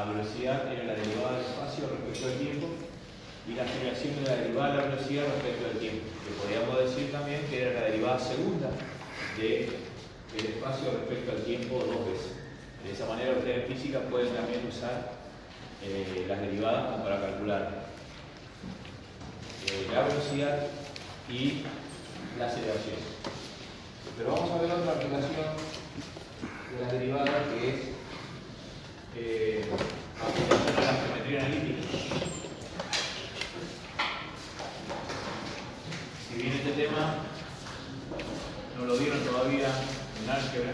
la velocidad era la derivada del espacio respecto del tiempo y la aceleración era la derivada de la velocidad respecto del tiempo, que podríamos decir también que era la derivada segunda del espacio respecto al tiempo dos veces. De esa manera ustedes en física pueden también usar las derivadas como para calcular la velocidad y la aceleración. Pero vamos a ver otra aplicación de las derivadas que es aplicación a la geometría analítica. Si bien este tema no lo vieron todavía en álgebra,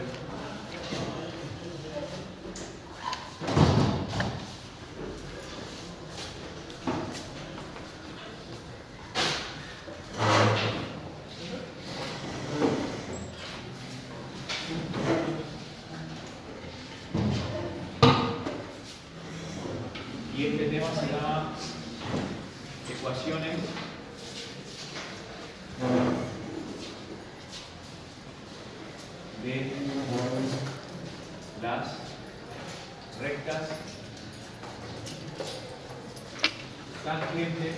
y este tema se llama ecuaciones de las rectas tangentes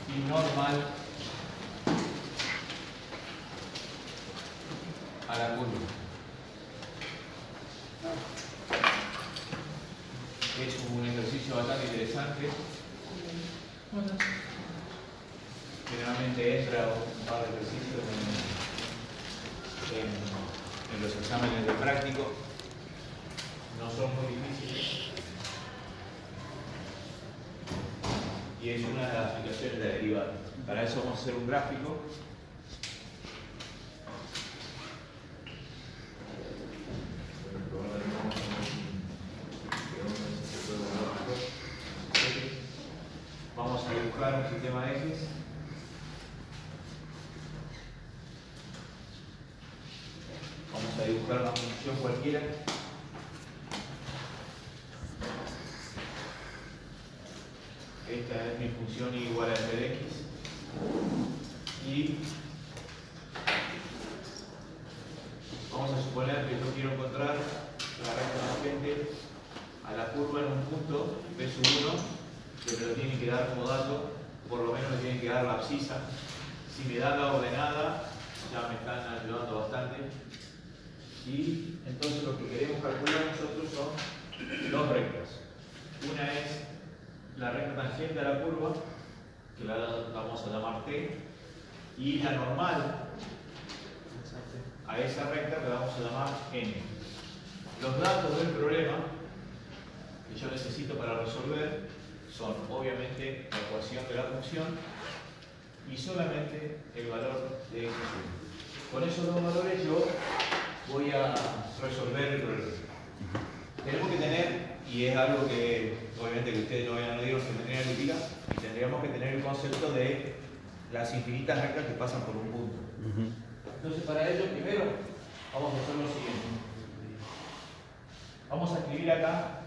y normal a la curva. Es un ejercicio bastante interesante. Generalmente entra un par de ejercicios en los exámenes de práctico. No son muy difíciles. Y es una de las aplicaciones de la derivada. Para eso vamos a hacer un gráfico. Vamos a dibujar un sistema de ejes. Vamos a dibujar una función cualquiera. Esta es mi función igual a f de x. Y vamos a suponer que yo quiero encontrar la recta tangente a la curva en un punto p sub 1, que me lo tiene que dar como dato, por lo menos me tiene que dar la abscisa. Si me da la ordenada, ya me están ayudando bastante. Y entonces lo que queremos calcular nosotros son dos rectas. Una es la recta tangente a la curva, que la vamos a llamar t, y la normal a esa recta que la vamos a llamar n. Los datos del problema que yo necesito para resolver son obviamente la ecuación de la función y solamente el valor de x1. Con esos dos valores yo voy a resolver el problema. Tenemos que tener, y es algo que obviamente que ustedes todavía no dieron geometría analítica, y tendríamos que tener el concepto de las infinitas rectas que pasan por un punto. Entonces para ello primero vamos a hacer lo siguiente. Vamos a escribir acá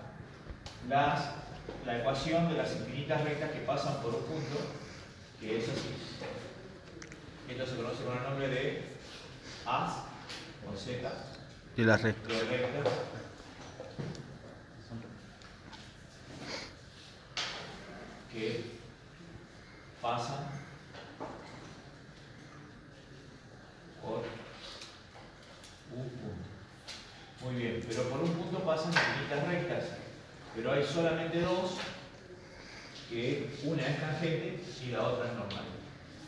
la ecuación de las infinitas rectas que pasan por un punto, que es así. Esto se conoce con el nombre de A con Z de las rectas. de rectas que pasan por un punto. Muy bien, pero por un punto pasan infinitas rectas, pero hay solamente dos, que una es tangente y la otra es normal.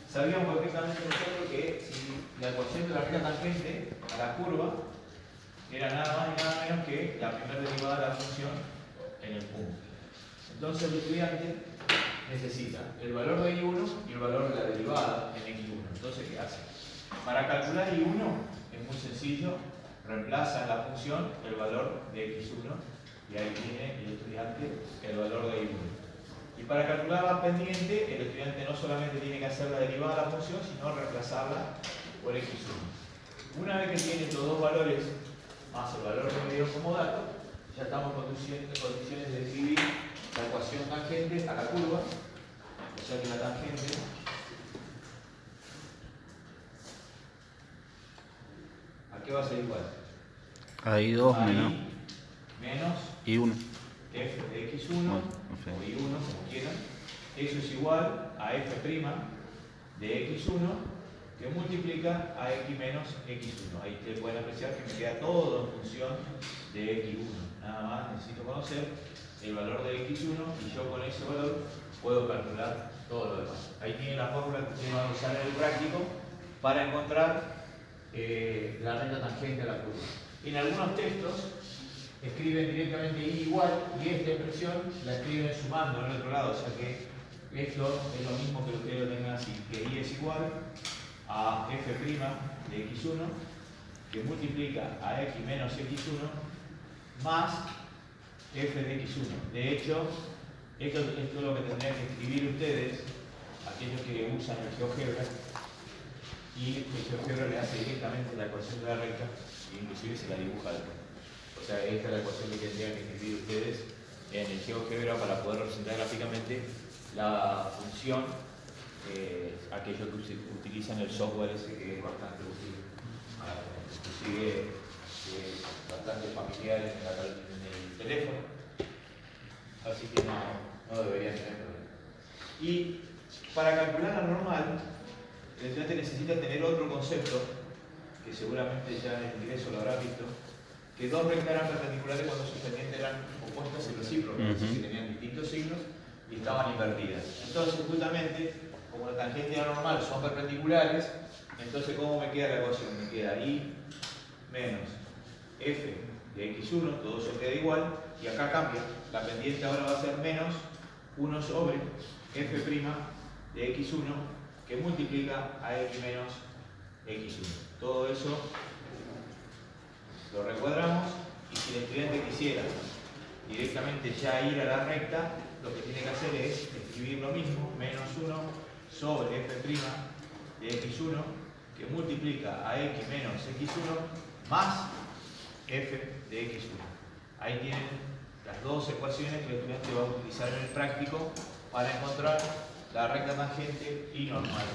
Sabíamos perfectamente nosotros que si la ecuación de la recta tangente a la curva era nada más y nada menos que la primera derivada de la función en el punto. Entonces el estudiante necesita el valor de I1 y el valor de la derivada en X1. Entonces, ¿qué hace? Para calcular I1 es muy sencillo, reemplaza en la función el valor de X1 y ahí tiene el estudiante el valor de I1. Y para calcular la pendiente, el estudiante no solamente tiene que hacer la derivada de la función, sino reemplazarla por X1. Una vez que tiene estos dos valores más el valor que me dio como dato, ya estamos en condiciones de escribir la ecuación tangente a la curva, o sea que la tangente ¿qué va a ser igual? Hay 2 menos y 1. f de x1 o y1, como quieran. Eso es igual a f' de x1 que multiplica a x menos x1. Ahí ustedes pueden apreciar que me queda todo en función de x1. Nada más necesito conocer el valor de x1 y yo con ese valor puedo calcular todo lo demás. Ahí tienen la fórmula que ustedes van a usar en el práctico para encontrar la recta tangente a la curva. En algunos textos escriben directamente y igual y esta expresión la escriben sumando en el otro lado, o sea que esto es lo mismo que ustedes lo tengan así, que y es igual a f' de x1 que multiplica a x menos x1 más f de x1. De hecho, esto es lo que tendrían que escribir ustedes, aquellos que usan el GeoGebra, y el GeoGebra le hace directamente la ecuación de la recta e inclusive se la dibuja después. O sea, esta es la ecuación que tendrían que escribir ustedes en el GeoGebra para poder representar gráficamente la función, aquellos que utilizan el software ese que es bastante útil, inclusive bastante familiar en el teléfono, así que no deberían tener problema. Y para calcular la normal, el estudiante necesita tener otro concepto, que seguramente ya en el ingreso lo habrá visto, que dos rectas eran perpendiculares cuando sus pendientes eran opuestas y recíprocas, es decir, que tenían distintos signos y estaban invertidas. Entonces, justamente, como la tangente y la normal son perpendiculares, entonces, ¿cómo me queda la ecuación? Me queda y menos f de x1, todo eso queda igual, y acá cambia. La pendiente ahora va a ser menos 1 sobre f' de x1 que multiplica a x menos x1. Todo eso lo recuadramos y si el estudiante quisiera directamente ya ir a la recta, lo que tiene que hacer es escribir lo mismo, menos 1 sobre f' de x1 que multiplica a x menos x1 más f de x1. Ahí tienen las dos ecuaciones que el estudiante va a utilizar en el práctico para encontrar la recta tangente y normal.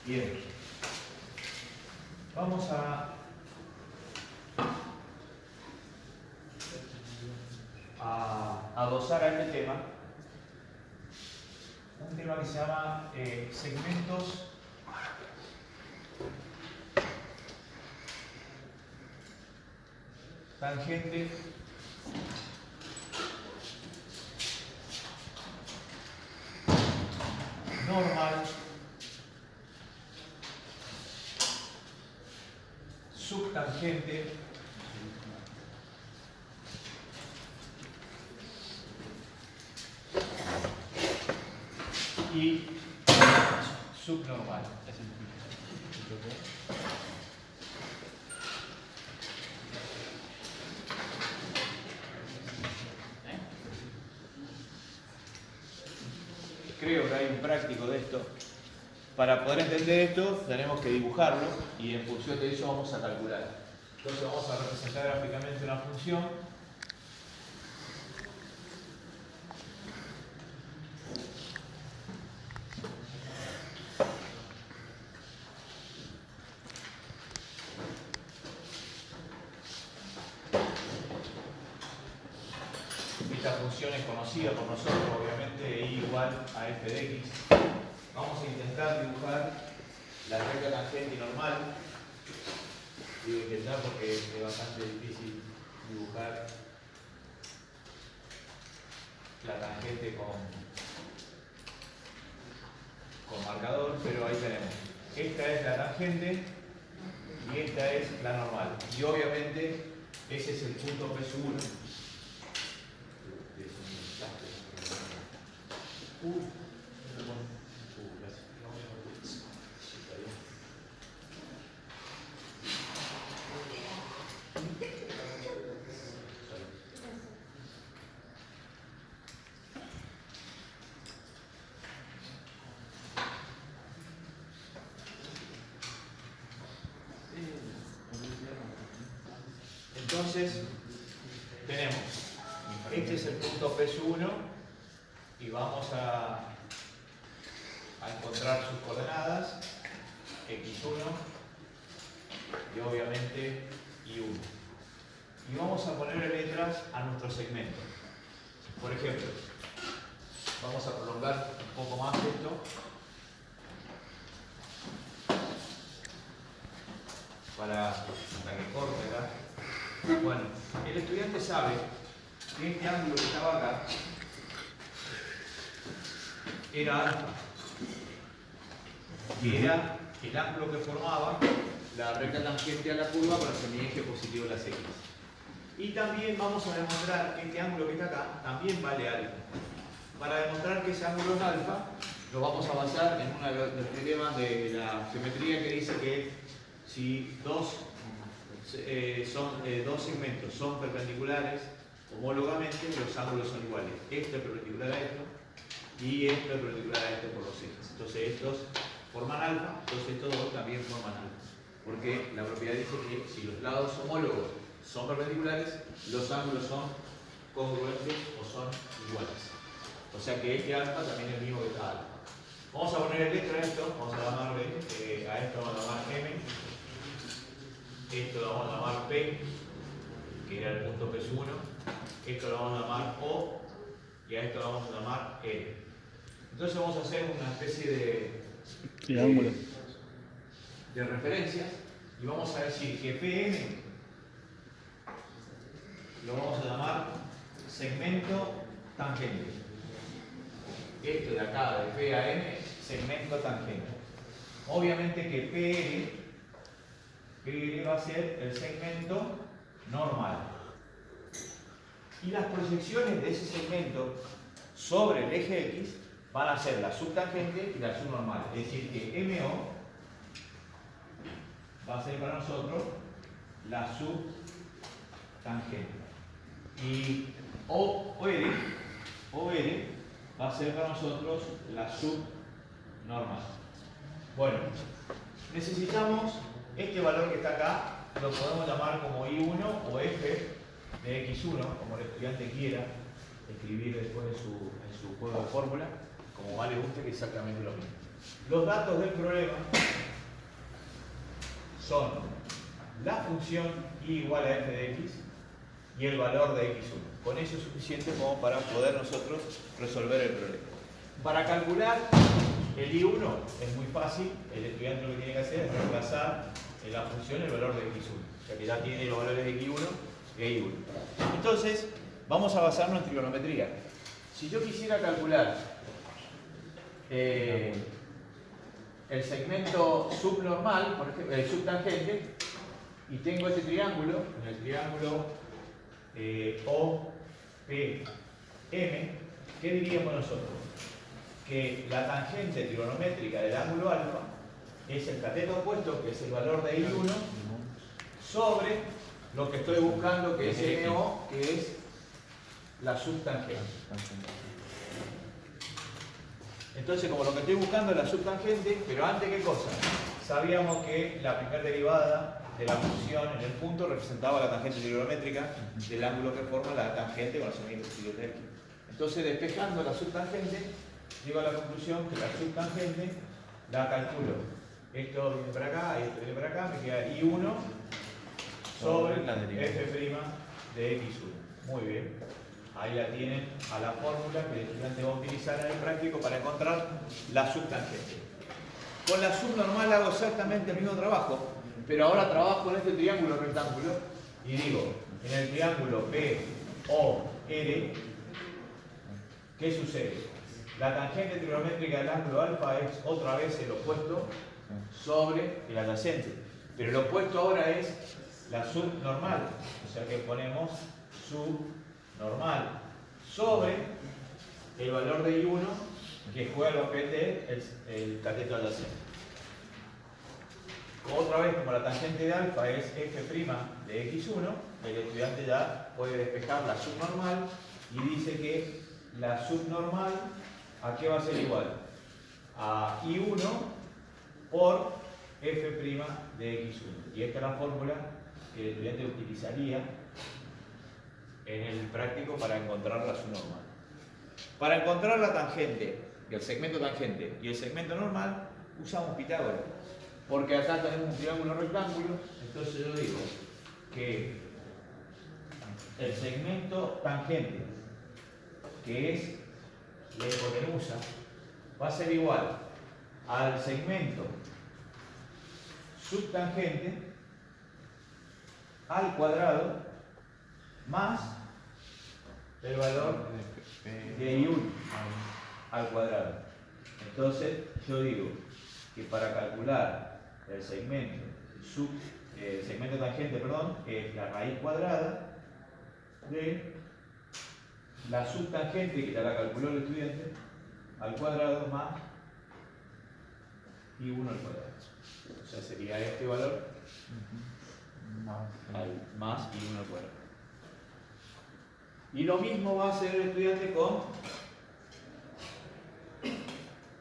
Bien, vamos a adosar a este tema un tema que se llama segmentos tangente normal subtangente y subnormal. Creo que hay un práctico de esto. Para poder entender esto, tenemos que dibujarlo y en función de eso vamos a calcular. Entonces vamos a representar gráficamente una función. Esta función es conocida por nosotros, obviamente, y igual a f de x. Vamos a intentar dibujar la recta tangente y normal. Digo intentar porque es bastante difícil dibujar la tangente con marcador, pero ahí tenemos. Esta es la tangente y esta es la normal. Y obviamente ese es el punto P1. Entonces, tenemos, este es el punto P sub 1 y vamos a encontrar sus coordenadas, x1 y obviamente y1. Y vamos a ponerle letras a nuestro segmento. Por ejemplo, vamos a prolongar un poco más esto. Para que corte acá. Bueno, el estudiante sabe que este ángulo que estaba acá era alfa, que era el ángulo que formaba la recta tangente a la curva para el semieje positivo de las x. Y también vamos a demostrar que este ángulo que está acá también vale alfa. Para demostrar que ese ángulo es alfa, lo vamos a basar en uno de los teoremas de la geometría que dice que si dos segmentos son perpendiculares homólogamente, los ángulos son iguales. Esto es perpendicular a esto y esto es perpendicular a esto por los ejes. Entonces estos forman alfa, entonces estos dos también forman alfa. Porque la propiedad dice que si los lados homólogos son perpendiculares, los ángulos son congruentes o son iguales. O sea que este alfa también es el mismo que esta alfa. Vamos a poner letra a esto, vamos a llamarle, a esto vamos a llamar M, esto lo vamos a llamar P, que era el punto P1, esto lo vamos a llamar O y a esto lo vamos a llamar L. Entonces vamos a hacer una especie de triángulo de referencias y vamos a decir que PM lo vamos a llamar segmento tangente. Esto de acá, de P a M, segmento tangente. Obviamente que PL va a ser el segmento normal. Y las proyecciones de ese segmento sobre el eje X van a ser la subtangente y la subnormal. Es decir, que MO va a ser para nosotros la subtangente. Y OR va a ser para nosotros la subnormal. Bueno, necesitamos este valor que está acá, lo podemos llamar como I1 o F de X1, como el estudiante quiera escribir después en su juego de fórmula, como más le guste, que es exactamente lo mismo. Los datos del problema son la función I igual a F de X y el valor de X1. Con eso es suficiente como para poder nosotros resolver el problema. Para calcular el I1 es muy fácil, el estudiante lo que tiene que hacer es reemplazar en la función el valor de X1, o sea que ya tiene los valores de X1 y I1. Entonces, vamos a basarnos en trigonometría. Si yo quisiera calcular el segmento subnormal, por ejemplo, el subtangente, y tengo este triángulo, en el triángulo OPM, ¿qué diríamos nosotros? Que la tangente trigonométrica del ángulo alfa es el cateto opuesto, que es el valor de I1, sobre lo que estoy buscando, que es MO, que es la subtangente. Entonces, como lo que estoy buscando es la subtangente, pero antes, ¿qué cosa? Sabíamos que la primera derivada de la función en el punto representaba la tangente trigonométrica del ángulo que forma la tangente con los segmentos de X. Entonces, despejando la subtangente, llego a la conclusión que la subtangente la calculo. Esto viene para acá, esto viene para acá, me queda I1 sobre F' de X1. Muy bien. Ahí la tienen a la fórmula que el estudiante va a utilizar en el práctico para encontrar la subtangente. Con la subnormal hago exactamente el mismo trabajo, pero ahora trabajo en este triángulo rectángulo y digo, en el triángulo POR, ¿qué sucede? La tangente trigonométrica del ángulo alfa es otra vez el opuesto sobre el adyacente, pero el opuesto ahora es la subnormal, o sea que ponemos subnormal sobre el valor de I1 que juega el papel de el cateto adyacente. Otra vez, como la tangente de alfa es F' de X1, el estudiante ya puede despejar la subnormal y dice que la subnormal, ¿a qué va a ser igual? A I1 por F' de X1. Y esta es la fórmula que el estudiante utilizaría en el práctico para encontrar la subnormal. Para encontrar la tangente, el segmento tangente y el segmento normal, usamos Pitágoras. Porque acá tenemos un triángulo rectángulo, entonces yo digo que el segmento tangente, que es la hipotenusa, va a ser igual al segmento subtangente al cuadrado más el valor de I1 al cuadrado. Entonces yo digo que para calcular el segmento tangente, es la raíz cuadrada de la subtangente, que ya la calculó el estudiante, al cuadrado más I1 al cuadrado. O sea, sería este valor más I1 al cuadrado. Y lo mismo va a hacer el estudiante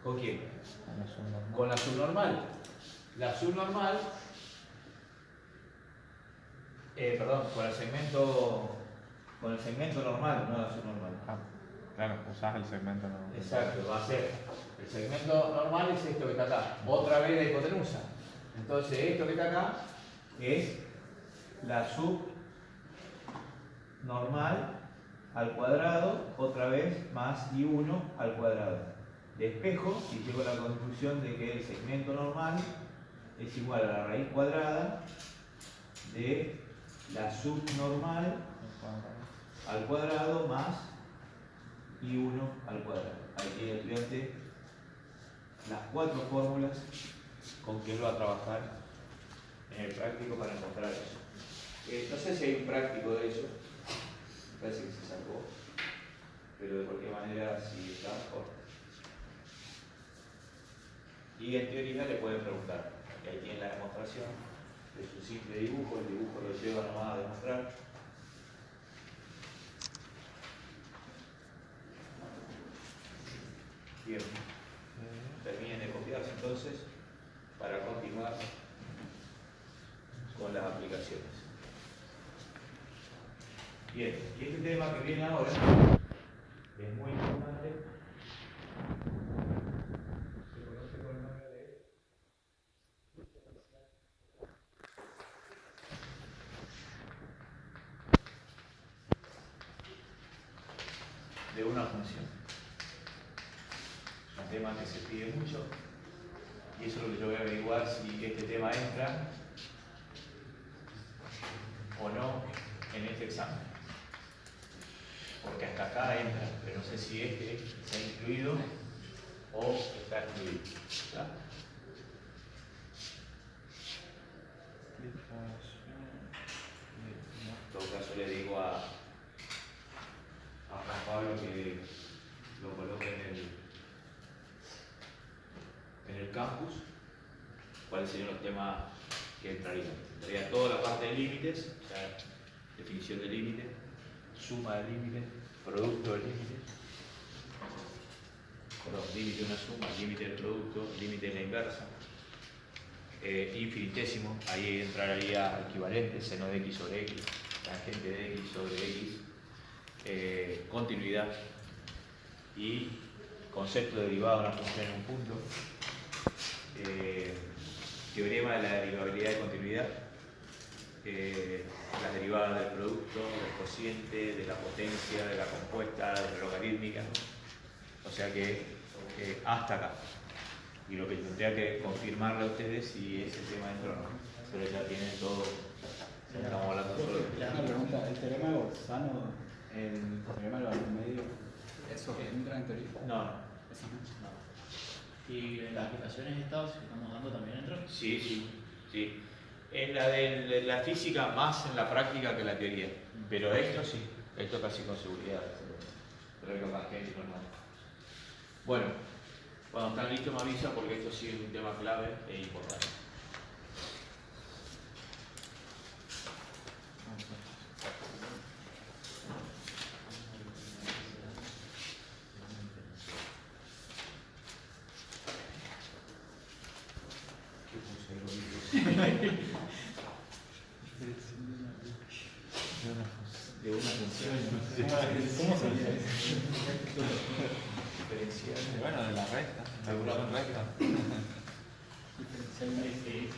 ¿con quién? Con la subnormal. La subnormal, con el segmento normal, no la subnormal. Claro, usás el segmento normal. Exacto, va a ser. El segmento normal es esto que está acá. Otra vez la hipotenusa. Entonces, esto que está acá es la subnormal al cuadrado, otra vez más I1 al cuadrado. Despejo y llego a la conclusión de que el segmento normal es igual a la raíz cuadrada de la subnormal al cuadrado más I1 al cuadrado. Ahí tiene el estudiante las 4 fórmulas con que él va a trabajar en el práctico para encontrar eso. No sé si hay un práctico de eso, me parece que se sacó, pero de cualquier manera si está mejor. Y en teoría le pueden preguntar, y ahí tienen la demostración de su simple dibujo, el dibujo lo lleva nomás a demostrar. Bien, terminen de copiarse entonces para continuar con las aplicaciones. Bien, y este tema que viene ahora es muy importante. Se conoce con el nombre de una función. Es un tema que se pide mucho y eso es lo que yo voy a averiguar si este tema entra o no en este examen. Porque hasta acá entra, pero no sé si este está incluido o está excluido. ¿Está? En todo caso le digo a Juan Pablo que lo coloque en el campus. ¿Cuáles serían los temas que entrarían? Entraría toda la parte de límites, o sea, definición de límite, suma de límite, producto de límite, límite de una suma, límite del producto, límite de la inversa, infinitésimo, ahí entraría equivalente, seno de x sobre x, tangente de x sobre x, continuidad y concepto de derivado de una función en un punto, teorema de la derivabilidad de continuidad, las derivadas del producto, del cociente, de la potencia, de la compuesta, de la logarítmica, o sea que hasta acá. Y lo que tendría que confirmarle a ustedes si ese tema entra o no, pero ya tienen todo, estamos hablando solo de... Una pregunta, ¿el teorema de Bolzano, el teorema del valor medio, eso entra en teoría? No. Eso no. ¿Y en las aplicaciones estas que estamos dando también entran? Sí. En la de la física más en la práctica que en la teoría, pero esto sí, esto casi con seguridad, pero lo más que normal. Bueno, cuando están listos me avisan porque esto sí es un tema clave e importante. de una función ¿Cómo sería eso? diferencial. Bueno, de la recta. La ecuación recta. Diferencial de f.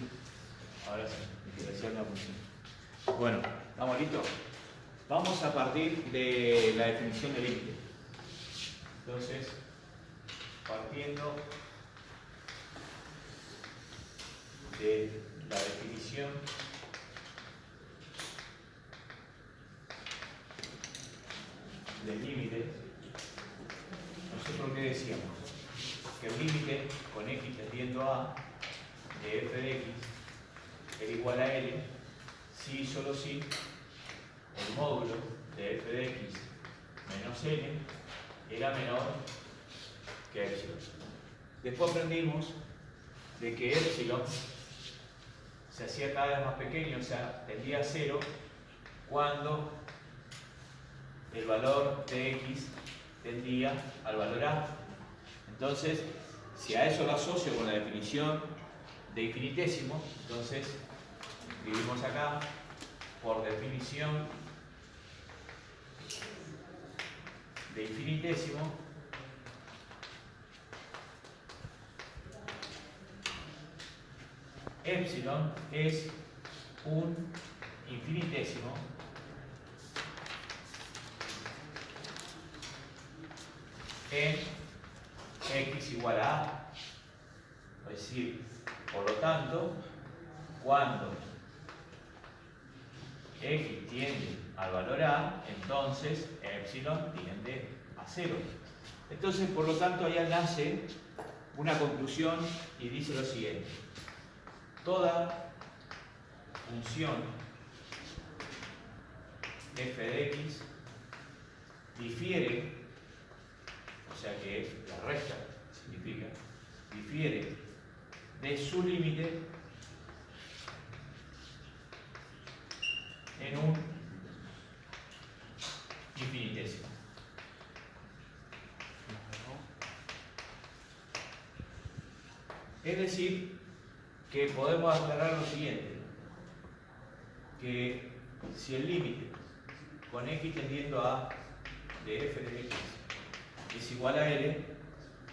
Ahora sí, diferencial de una función. Bueno, ¿estamos listos? Vamos a partir de la definición de límite. Entonces, partiendo de la definición del límite, nosotros qué decíamos? Que el límite con x tendiendo a de f de x era igual a L si y solo si el módulo de f de x menos L era menor que epsilon. Después aprendimos de que epsilon se hacía cada vez más pequeño, o sea, tendía a 0 cuando el valor de x tendía al valor a. Entonces, si a eso lo asocio con la definición de infinitésimo, entonces escribimos acá, por definición de infinitésimo, epsilon es un infinitésimo en x igual a a. Es decir, por lo tanto, cuando x tiende al valor a, entonces epsilon tiende a 0. Entonces, por lo tanto, allá nace una conclusión y dice lo siguiente. Toda función f de x difiere, o sea que la recta significa, difiere de su límite en un infinitésimo. Es decir, que podemos aclarar lo siguiente, que si el límite con x tendiendo a de f de x es igual a L,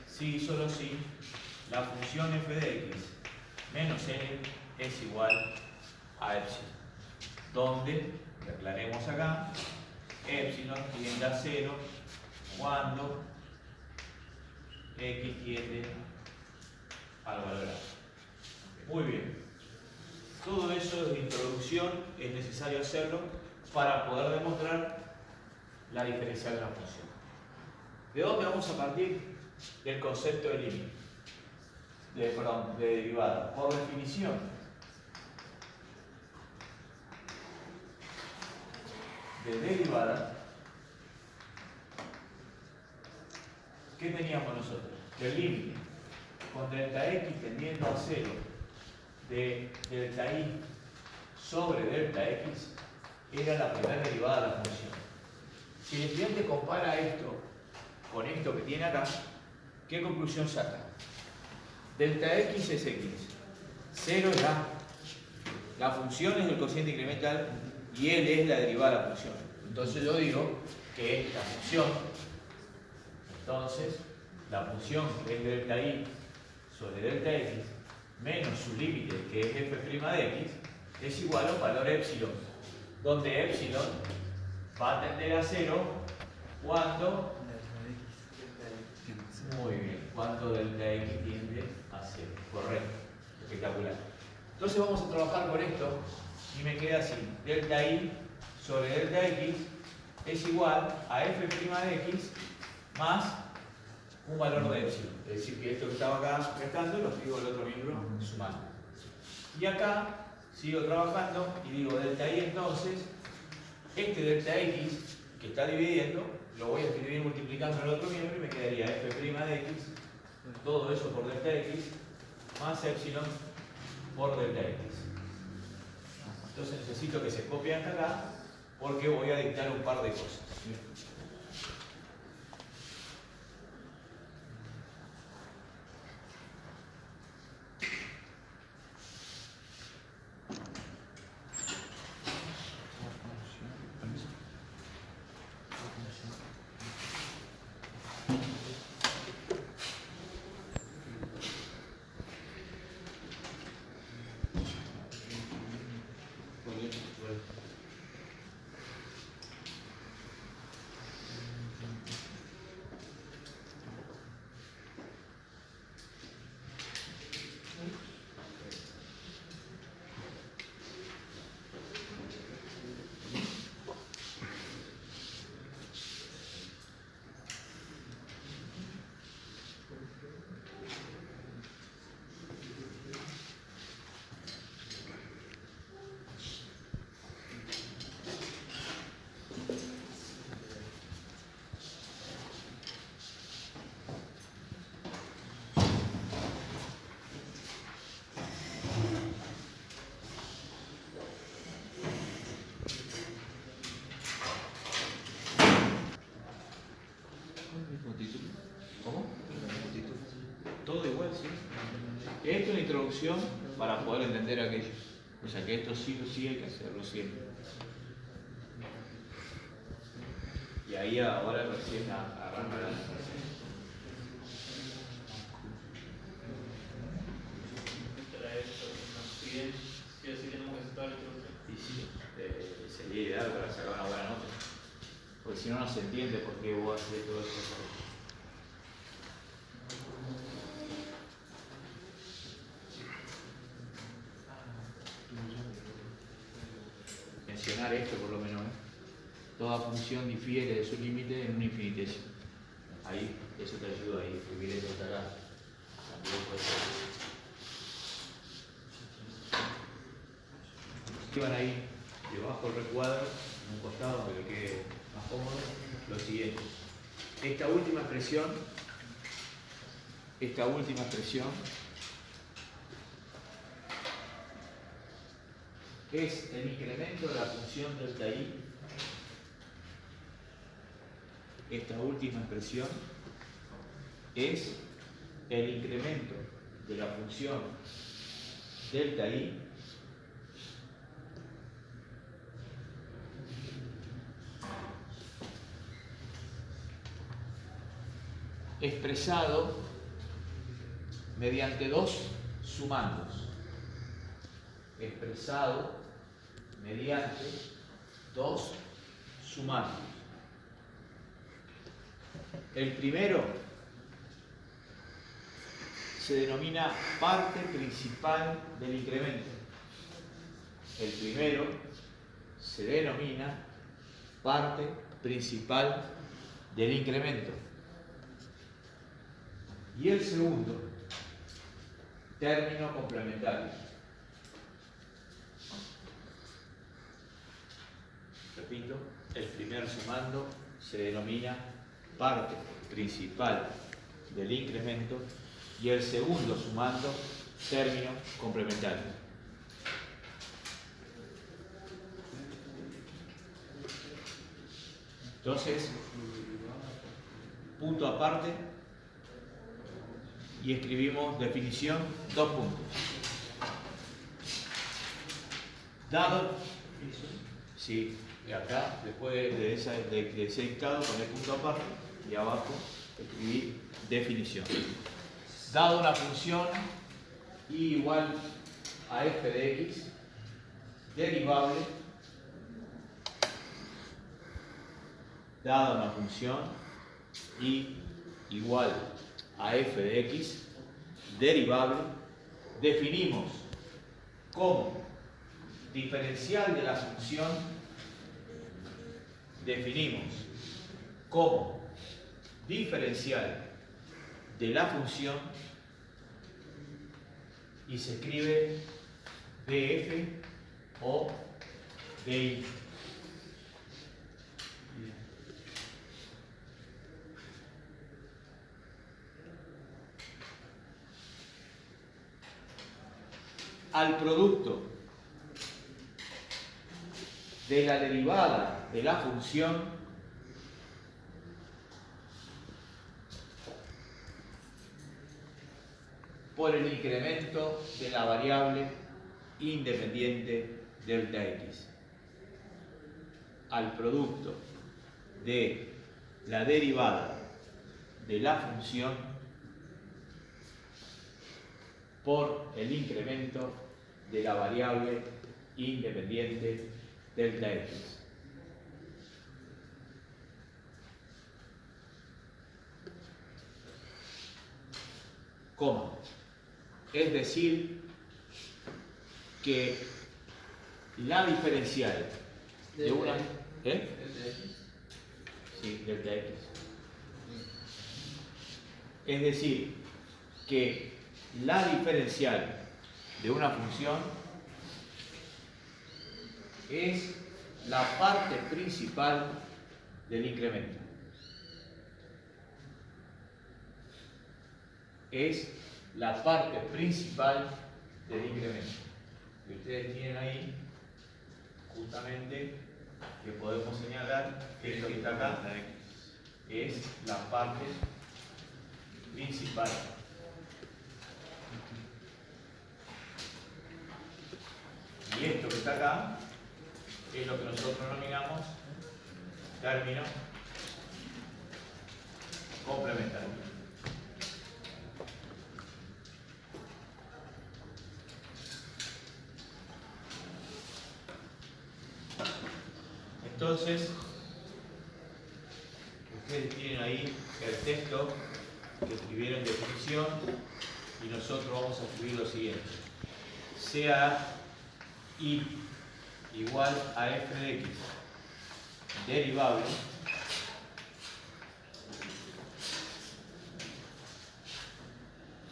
si y solo si la función f de x menos L es igual a epsilon, donde, que aclaremos acá, epsilon tiende a 0 cuando x tiende al valor a. Muy bien. Todo eso de introducción es necesario hacerlo para poder demostrar la diferencial de la función. ¿De dónde vamos a partir? Del concepto de límite. De derivada. Por definición, de derivada, ¿qué teníamos nosotros? Que el límite con delta x tendiendo a 0 de delta y sobre delta x era la primera derivada de la función. Si el estudiante compara esto con esto que tiene acá, ¿qué conclusión saca? Delta x es x, 0 es a, la función es el cociente incremental y L es la derivada de la función. Entonces yo digo que esta función, entonces la función que es delta y sobre delta x menos su límite que es f' de x es igual a un valor epsilon, donde epsilon va a tender a 0 cuando muy bien, cuando delta x tiende a 0. Correcto, espectacular. Entonces vamos a trabajar con esto y me queda así. Delta y sobre delta x es igual a f' de x más un valor de epsilon. Es decir, que esto que estaba acá restando lo escribo el otro miembro sumando. Y acá sigo trabajando y digo delta y, entonces este delta x que está dividiendo lo voy a escribir multiplicando en el otro miembro y me quedaría f' de x, todo eso por delta x, más epsilon por delta x. Entonces necesito que se copie hasta acá porque voy a dictar un par de cosas. Esto es una introducción para poder entender aquello. O sea que esto sí o sí hay que hacerlo siempre. Y ahí ahora recién arranca la Sí o sí tenemos que hacer toda la introducción. Y sí, sería ideal para sacar una buena nota. Porque si no, no se entiende por qué vos haces todo eso. Mencionar esto por lo menos, ¿eh? Toda función difiere de su límite en un infinitésimo. Ahí, eso te ayuda ahí, escribir esto hasta acá. También puede ser. Escriban ahí, debajo del recuadro, en un costado para que quede más cómodo, lo siguiente. Esta última expresión es el incremento de la función delta i. Esta última expresión es el incremento de la función delta i expresado mediante dos sumandos. Expresado mediante dos sumandos. El primero se denomina parte principal del incremento. El primero se denomina parte principal del incremento. Y el segundo, término complementario. Repito, el primer sumando se denomina parte principal del incremento y el segundo sumando, término complementario. Entonces, punto aparte y escribimos definición, dos puntos. Dado, sí, y acá, después de ese dictado, poner punto aparte y abajo escribí definición. Dado una función y igual a f de x, derivable, dada una función y igual a f de x, derivable, definimos como diferencial de la función, definimos como diferencial de la función y se escribe df o di. Al producto de la derivada de la función por el incremento de la variable independiente delta x. Al producto de la derivada de la función por el incremento de la variable independiente delta x. Coma. Es decir, que la diferencial de una... Sí, delta x. Es decir, que la diferencial de una función es la parte principal del incremento. Es la parte principal del incremento. Y ustedes tienen ahí justamente que podemos señalar que esto que está acá es la parte principal Y esto que está acá es lo que nosotros denominamos término complementario. Entonces, ustedes tienen ahí el texto que escribieron en definición y nosotros vamos a escribir lo siguiente. Sea I igual a f de x derivable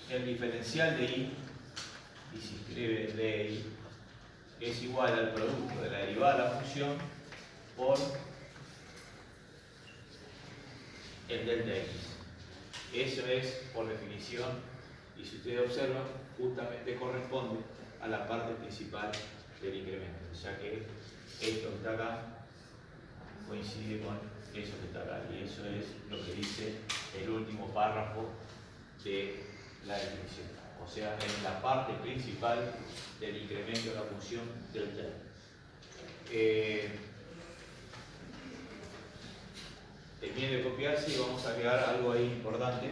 el diferencial de I, y se escribe de I, es igual al producto de la derivada de la función por el delta x. Eso es por definición, y si ustedes observan, justamente corresponde a la parte principal del incremento. O sea que esto que está acá coincide con eso que está acá, y eso es lo que dice el último párrafo de la definición. O sea, en la parte principal del incremento de la función delta. Termine de copiarse y vamos a agregar algo ahí importante.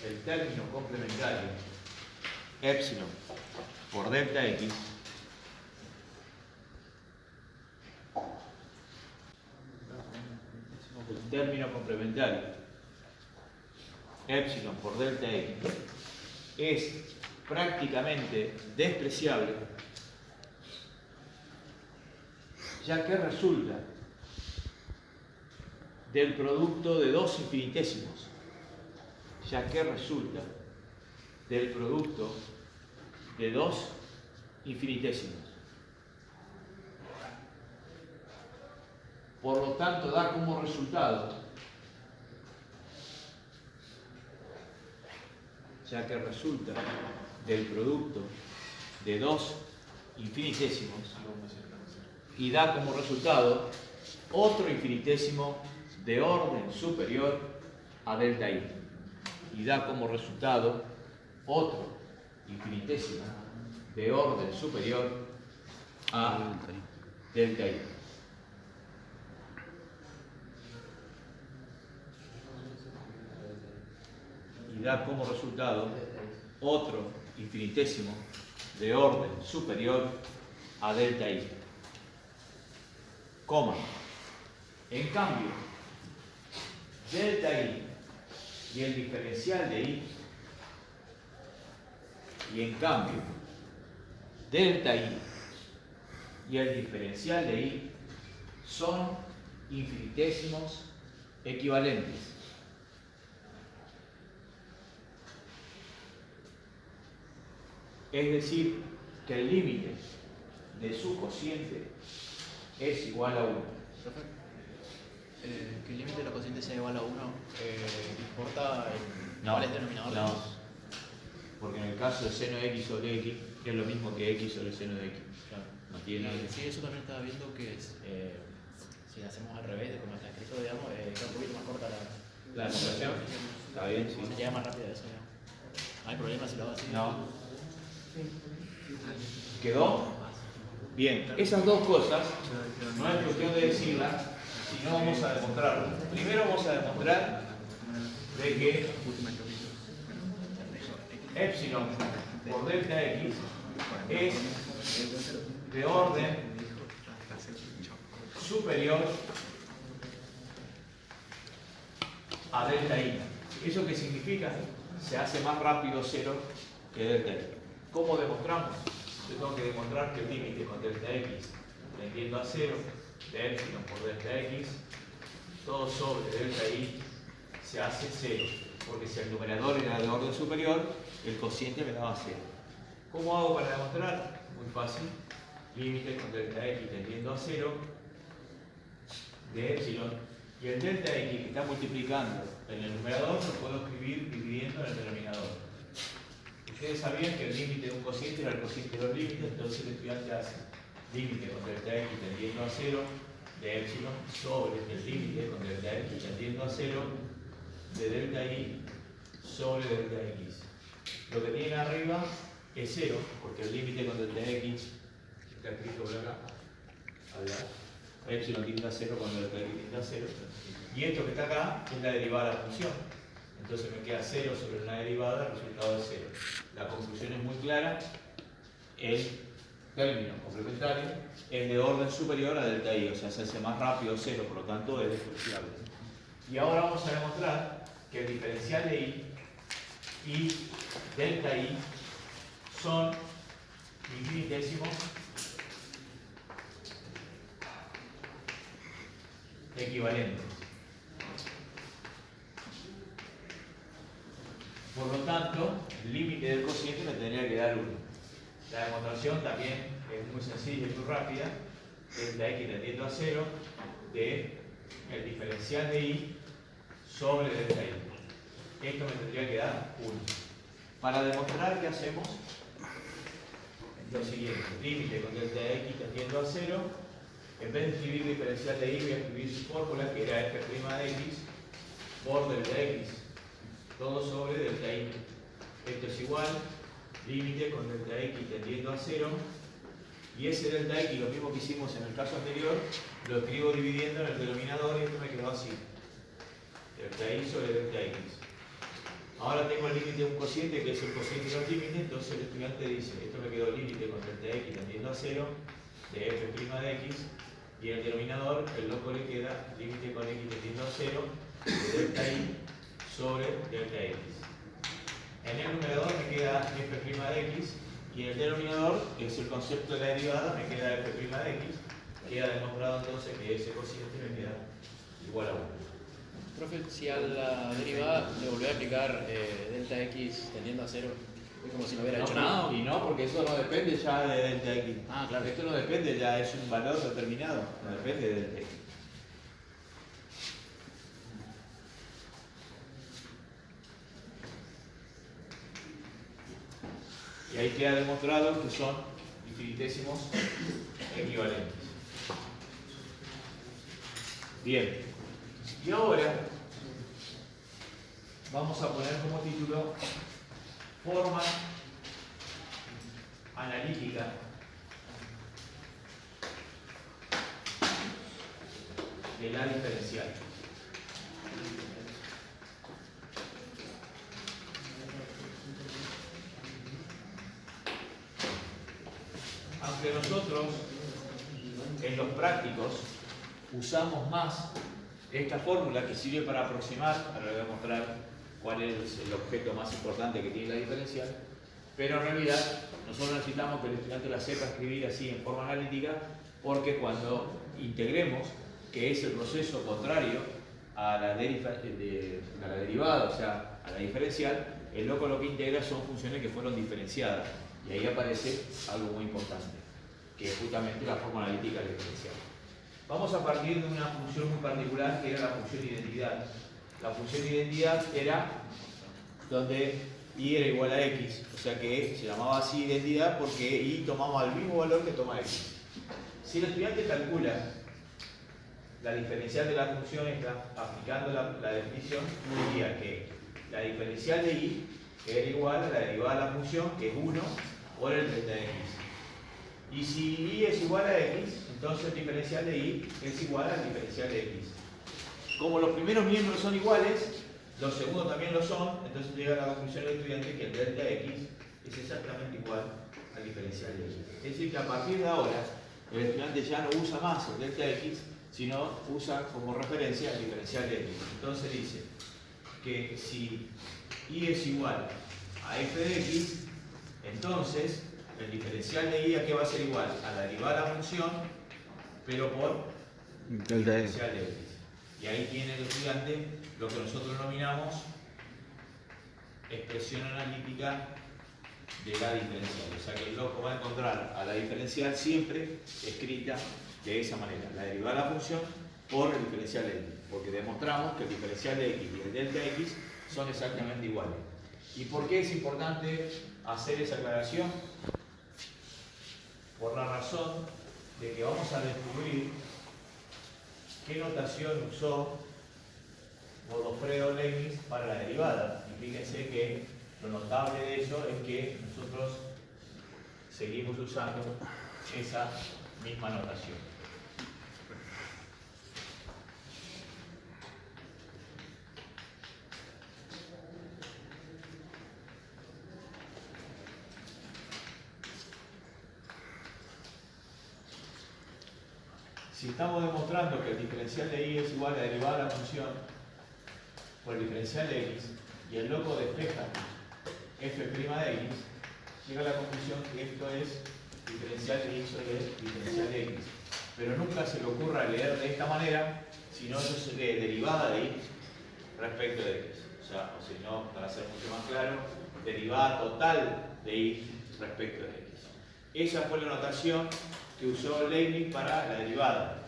El término complementario epsilon por delta x el término complementario epsilon por delta x es prácticamente despreciable, ya que resulta del producto de dos infinitésimos, Por lo tanto, da como resultado, ya que resulta del producto de dos infinitesimos, y da como resultado otro infinitésimo de orden superior a delta i. Y da como resultado otro infinitésimo de orden superior a delta i. Y da como resultado otro infinitésimo de orden superior a delta i. Coma. En cambio, delta i y el diferencial de i, son infinitesimos equivalentes. Es decir, que el límite de su cociente es igual a 1. Que el límite de la cociente sea igual a 1, ¿importa cuál es el denominador? No, porque en el caso de seno de x sobre x es lo mismo que x sobre seno de x. Claro. No tiene nada. Sí, eso también estaba viendo que si hacemos al revés de como está escrito, digamos, queda un poquito más corta La demostración. Está bien, sí. Se llega más rápido eso, digamos. ¿No hay problema si lo hago así? No. ¿Quedó? Bien, esas dos cosas no es cuestión de decirlas, sino vamos a demostrarlo. Primero vamos a demostrar de que epsilon por delta x es de orden superior a delta i. ¿Eso qué significa? Se hace más rápido 0 que delta i. ¿Cómo demostramos? Yo tengo que demostrar que el límite con delta x tendiendo a 0 de epsilon por delta x, todo sobre delta i se hace 0, porque si el numerador era de orden superior, el cociente me daba 0. ¿Cómo hago para demostrar? Muy fácil. Límite con delta x tendiendo a 0 de epsilon Y el delta x que está multiplicando en el numerador lo puedo escribir dividiendo en el denominador. Ustedes sabían que el límite de un cociente era el cociente de los límites, entonces el estudiante hace límite con delta x tendiendo a 0 de epsilon sobre el límite con delta x tendiendo a 0 de delta y sobre delta x. Lo que tienen arriba es 0, porque el límite con delta x está escrito por acá. Epsilon tiende a 0 cuando delta x tiende a 0. Y esto que está acá es la derivada de la función. Entonces me queda 0 sobre una derivada, el resultado es 0. La conclusión es muy clara. El término complementario es de orden superior a delta i, o sea, se hace más rápido 0, por lo tanto es despreciable. Y ahora vamos a demostrar que el diferencial de i y delta i son infinitésimos equivalentes. Por lo tanto, el límite del cociente me tendría que dar 1. La demostración también es muy sencilla y muy rápida. Delta x tendiendo a 0 de el diferencial de i sobre delta i. Esto me tendría que dar 1. Para demostrar, ¿qué hacemos? Lo siguiente, límite con delta x tendiendo a 0. En vez de escribir diferencial de i, voy a escribir su fórmula, que era f' de x por delta x. Todo sobre delta i. Esto es igual, límite con delta x tendiendo a 0. Y ese delta x, lo mismo que hicimos en el caso anterior, lo escribo dividiendo en el denominador y esto me quedó así. Delta i sobre delta x. Ahora tengo el límite de un cociente que es el cociente de los límites, entonces el estudiante dice, esto me quedó límite con delta x tendiendo a 0 de f' de x, y en el denominador el loco le queda límite con x tendiendo a 0 de delta i sobre delta x. En el numerador me queda f' de x y en el denominador, que es el concepto de la derivada, me queda f' de x. Queda demostrado entonces que ese cociente me queda igual a 1. Profe, si a la derivada le volvió a aplicar delta x tendiendo a 0, es como si no hubiera hecho nada. Y no, porque eso no depende ya de delta x. Ah, claro. Esto no depende, ya es un valor determinado, no depende de delta x. Y ahí queda demostrado que son infinitésimos equivalentes. Bien. Y ahora vamos a poner como título forma analítica de la diferencial. Aunque nosotros en los prácticos usamos más esta fórmula que sirve para aproximar, ahora voy a mostrar cuál es el objeto más importante que tiene la diferencial, pero en realidad nosotros necesitamos que el estudiante la sepa escribir así en forma analítica, porque cuando integremos, que es el proceso contrario a la derivada, o sea, a la diferencial, el loco lo que integra son funciones que fueron diferenciadas, y ahí aparece algo muy importante, que es justamente la forma analítica de la diferencial. Vamos a partir de una función muy particular, que era la función identidad. La función identidad era donde y era igual a x, o sea que se llamaba así identidad porque y tomaba el mismo valor que toma x. Si el estudiante calcula la diferencial de la función esta, aplicando la definición, diría que la diferencial de y era igual a la derivada de la función, que es 1 por el delta de x. Y si y es igual a x, entonces el diferencial de y es igual al diferencial de x. Como los primeros miembros son iguales, los segundos también lo son, entonces llega a la conclusión del estudiante que el delta de x es exactamente igual al diferencial de y. Es decir, que a partir de ahora, el estudiante ya no usa más el delta de x, sino usa como referencia el diferencial de x. Entonces dice que si y es igual a f de x, entonces el diferencial de y a qué va a ser igual a la derivada de la función, pero por el diferencial de x. Y ahí tiene el estudiante lo que nosotros denominamos expresión analítica de la diferencial. O sea que el loco va a encontrar a la diferencial siempre escrita de esa manera. La derivada de la función por el diferencial de x, porque demostramos que el diferencial de x y el delta x son exactamente iguales. ¿Y por qué es importante hacer esa aclaración? Por la razón de que vamos a descubrir qué notación usó Godofredo Leibniz para la derivada. Y fíjense que lo notable de eso es que nosotros seguimos usando esa misma notación. Si estamos demostrando que el diferencial de y es igual a la derivada de la función por el diferencial de x y el loco despeja f' de x, llega a la conclusión que esto es diferencial de x sobre diferencial de x. Pero nunca se le ocurra leer de esta manera, sino eso se lee derivada de y respecto de x. O si no, para ser mucho más claro, derivada total de y respecto de x. Esa fue la notación que usó Leibniz para la derivada,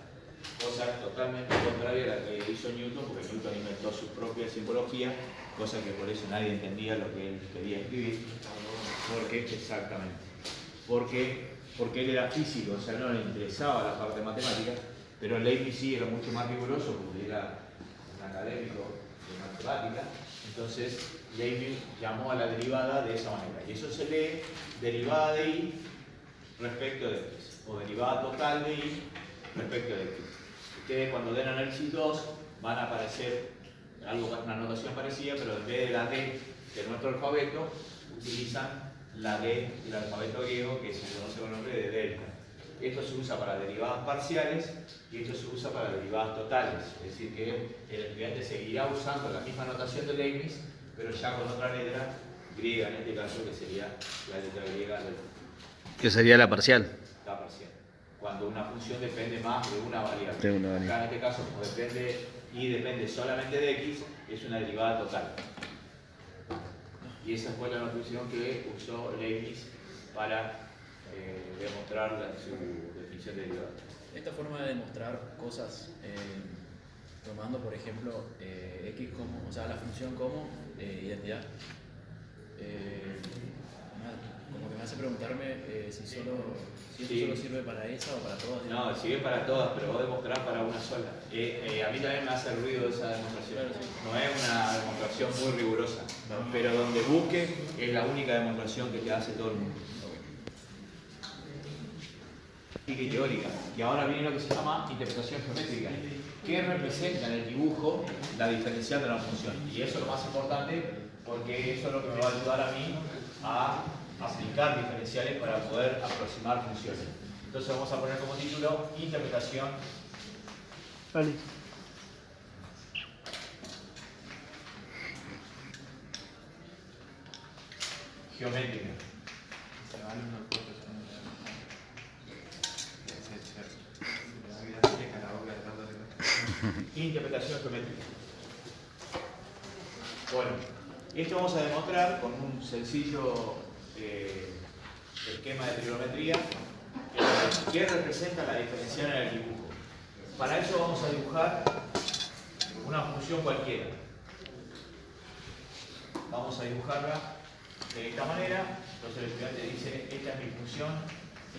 cosa totalmente contraria a la que hizo Newton, porque Newton inventó su propia simbología, cosa que por eso nadie entendía lo que él quería escribir, porque él era físico, o sea, no le interesaba la parte matemática, pero Leibniz sí era mucho más riguroso, porque era un académico de matemática. Entonces Leibniz llamó a la derivada de esa manera, y eso se lee derivada de y respecto de x, o derivada total de y respecto de x. Ustedes cuando den análisis 2 van a aparecer una notación parecida, pero en vez de la D de nuestro alfabeto, utilizan la D del alfabeto griego, que se conoce con el nombre de delta. Esto se usa para derivadas parciales y esto se usa para derivadas totales. Es decir, que el estudiante seguirá usando la misma notación de Leibniz, pero ya con otra letra griega, en este caso, que sería la letra griega del Que sería la parcial. la parcial. Cuando una función depende más de una variable. De una variable. Acá en este caso, como depende solamente de x, es una derivada total. Y esa fue la notación que usó Leibniz para demostrar su definición de derivada. Esta forma de demostrar cosas, tomando por ejemplo x como, o sea, la función como identidad, como que me hace preguntarme si esto solo sirve para esa o para todas. No, sirve para todas, pero vos demostrás para una sola. A mí también me hace ruido esa demostración. Claro, sí. No es una demostración muy rigurosa, pero donde busque es la única demostración que te hace todo el mundo. Y teórica. Y ahora viene lo que se llama interpretación geométrica, que representa en el dibujo la diferencial de una función. Y eso es lo más importante, porque eso es lo que me va a ayudar a mí a aplicar diferenciales para poder aproximar funciones. Entonces vamos a poner como título interpretación geométrica. Interpretación geométrica. Bueno, esto vamos a demostrar con un sencillo esquema de trigonometría que representa la diferencial en el dibujo. Para eso vamos a dibujar una función cualquiera. Vamos a dibujarla de esta manera. Entonces el estudiante dice, esta es mi función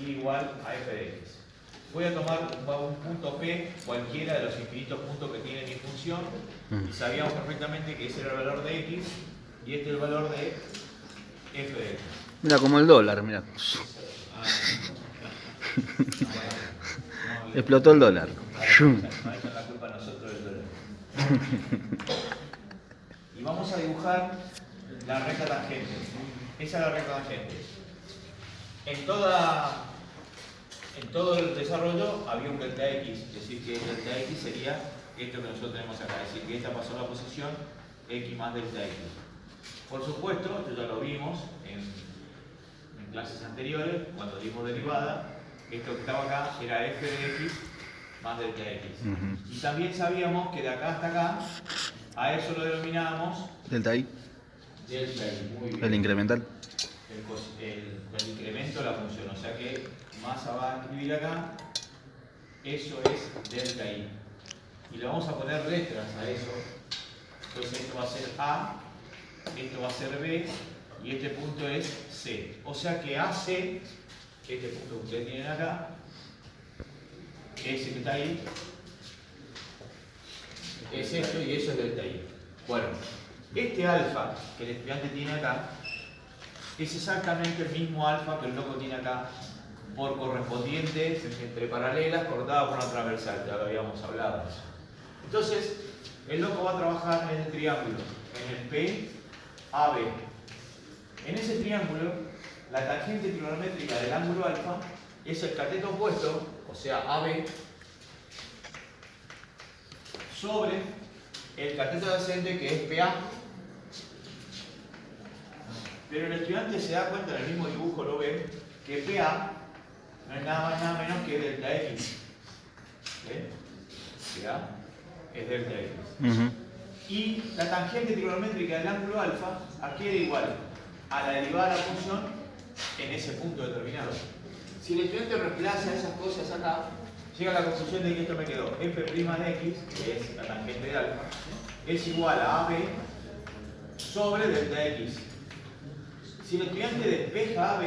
y igual a f de x. Voy a tomar un punto P, cualquiera de los infinitos puntos que tiene mi función, y sabíamos perfectamente que ese era el valor de x y este es el valor de f de x. Mira, como el dólar, mira. Explotó el dólar. No echan la culpa a nosotros del dólar. Y vamos a dibujar la recta tangente. Esa es la recta tangente. En todo el desarrollo había un delta x, es decir, que el delta x sería esto que nosotros tenemos acá, es decir, que esta pasó a la posición x más delta x. Por supuesto, esto ya lo vimos en clases anteriores, cuando dimos derivada, esto que estaba acá era f de x más delta x. Y también sabíamos que de acá hasta acá, a eso lo denominábamos Delta I. delta y, muy bien. El incremental. El incremento de la función, o sea que Massa va a escribir acá, eso es delta i. y le vamos a poner letras a eso. Entonces esto va a ser A, esto va a ser B y este punto es C. O sea que AC, este punto que ustedes tienen acá, ese que está ahí, es esto y eso es delta I. Bueno, este alfa que el estudiante tiene acá es exactamente el mismo alfa que el loco tiene acá por correspondientes entre paralelas cortadas por una transversal, ya lo habíamos hablado. Entonces, el loco va a trabajar en el triángulo, en el PAB. En ese triángulo, la tangente trigonométrica del ángulo alfa es el cateto opuesto, o sea, AB, sobre el cateto adyacente que es PA. Pero el estudiante se da cuenta en el mismo dibujo, lo ve, que PA no es nada más nada menos que delta X. ¿Ve? PA es delta X. Y la tangente trigonométrica del ángulo alfa aquí era igual a la derivada de la función en ese punto determinado. Si el estudiante reemplaza esas cosas acá, llega a la conclusión de que esto me quedó f' de x, que es la tangente de alfa, es igual a AB sobre delta x. Si el estudiante despeja AB,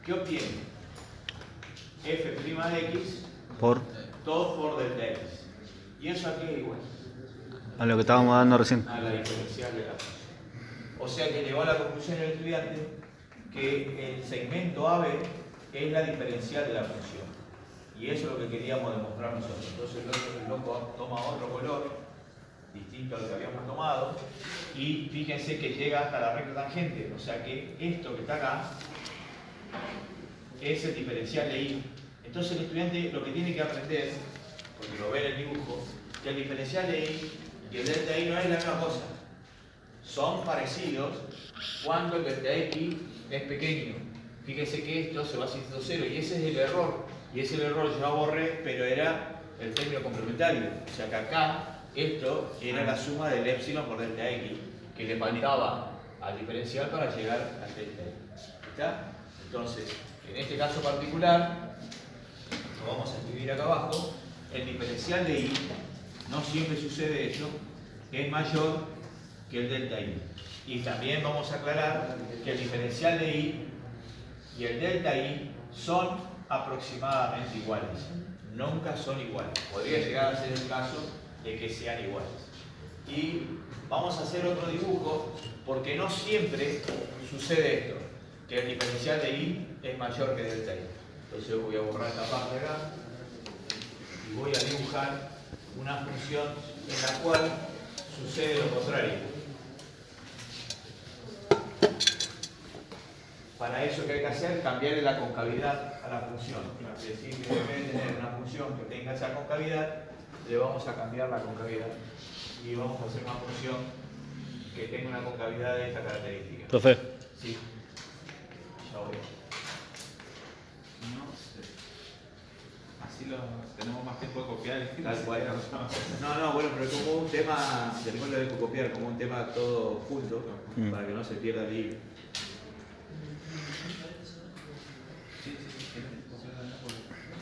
¿qué obtiene? F' de x Por todo por delta x. Y eso aquí es igual a lo que estábamos dando recién. a la diferencial de la función. O sea que llegó a la conclusión el estudiante que el segmento AB es la diferencial de la función. Y eso es lo que queríamos demostrar nosotros. Entonces el loco toma otro color distinto al que habíamos tomado y fíjense que llega hasta la recta tangente. O sea que esto que está acá es el diferencial de I. Entonces el estudiante lo que tiene que aprender, porque lo ve en el dibujo, que el diferencial de I y el delta I no es la misma cosa. Son parecidos cuando el delta X es pequeño. Fíjense que esto se va haciendo cero y ese es el error. Y ese es el error, yo lo borré, pero era el término complementario. O sea que acá esto era la suma del epsilon por delta X, que le faltaba al diferencial para llegar al delta X. ¿Está? Entonces, en este caso particular, lo vamos a escribir acá abajo, el diferencial de I, no siempre sucede eso, es mayor que el delta I. Y también vamos a aclarar que el diferencial de I y el delta I son aproximadamente iguales. Nunca son iguales. Podría llegar a ser el caso de que sean iguales. Y vamos a hacer otro dibujo porque no siempre sucede esto, que el diferencial de I es mayor que delta I. Entonces yo voy a borrar esta parte acá y voy a dibujar una función en la cual sucede lo contrario. Para eso, ¿qué hay que hacer? Cambiarle la concavidad a la función. Es decir, que en vez de tener una función que tenga esa concavidad, le vamos a cambiar la concavidad y vamos a hacer una función que tenga una concavidad de esta característica. Profe. Sí. Ya voy. Así lo tenemos más tiempo de copiar. Tal cual. No, bueno, pero como un tema, después lo dejo copiar, como un tema todo junto, para que no se pierda el hilo.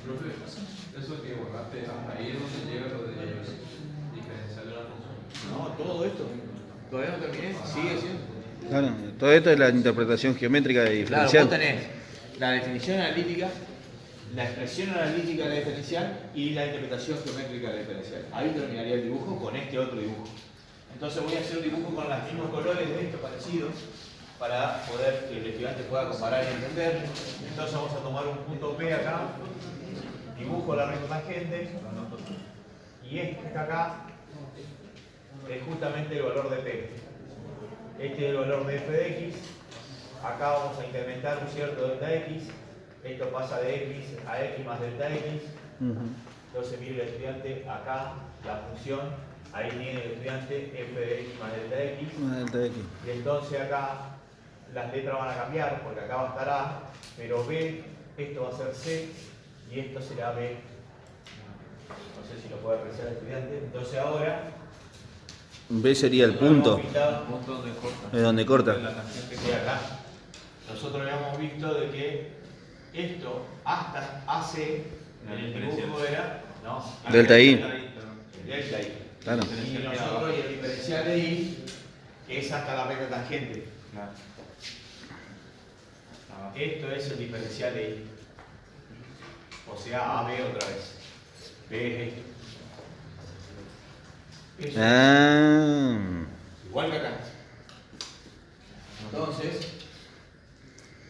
Profe, eso que borraste, ahí es donde llega lo de diferencial de la función. No, todo esto. Todavía no terminé, sigue siendo. Claro, todo esto es la interpretación geométrica de Claro, diferencial. vos tenés la definición analítica, la expresión analítica de la diferencial y la interpretación geométrica de la diferencial. Ahí terminaría el dibujo con este otro dibujo. Entonces voy a hacer un dibujo con los mismos colores de estos parecidos para poder que el estudiante pueda comparar y entender. Entonces vamos a tomar un punto P acá, dibujo la recta tangente y este que está acá es justamente el valor de P. Este es el valor de f de x. Acá vamos a incrementar un cierto delta x. Esto pasa de x a x más delta x. Entonces mire el estudiante acá, la función, ahí tiene el estudiante f de x más delta x. Delta X. Y entonces acá las letras van a cambiar porque acá va a estar a, pero b, esto va a ser c y esto será b. No sé si lo puede apreciar el estudiante. Entonces ahora B sería el punto, Punto donde corta. es donde corta. La tangente que acá. Nosotros habíamos visto de que esto hasta AC en el dibujo era, no, Delta I. el delta I. Claro. Y nosotros, y el diferencial de I es hasta la recta tangente. Esto es el diferencial de I. O sea, AB otra vez. B es esto. Eso. Ah. Igual que acá. Entonces,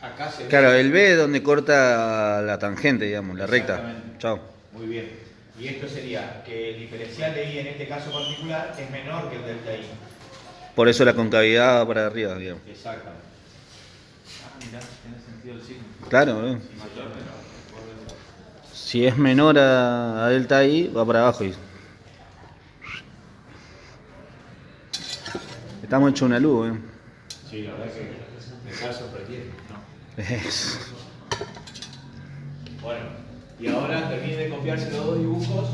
acá se ve. Claro, el B es donde corta la tangente, digamos, la recta. Exactamente. Chao. Muy bien. Y esto sería que el diferencial de I en este caso particular es menor que el delta I. Por eso la concavidad va para arriba, digamos. Exactamente. Ah, mirá, tiene sentido el signo. Claro, Mayor, menor. si es menor a delta I, va para abajo. Estamos hechos una luz, Sí, la verdad que me está sorprendiendo. Es- Bueno, y ahora termine de copiarse los dos dibujos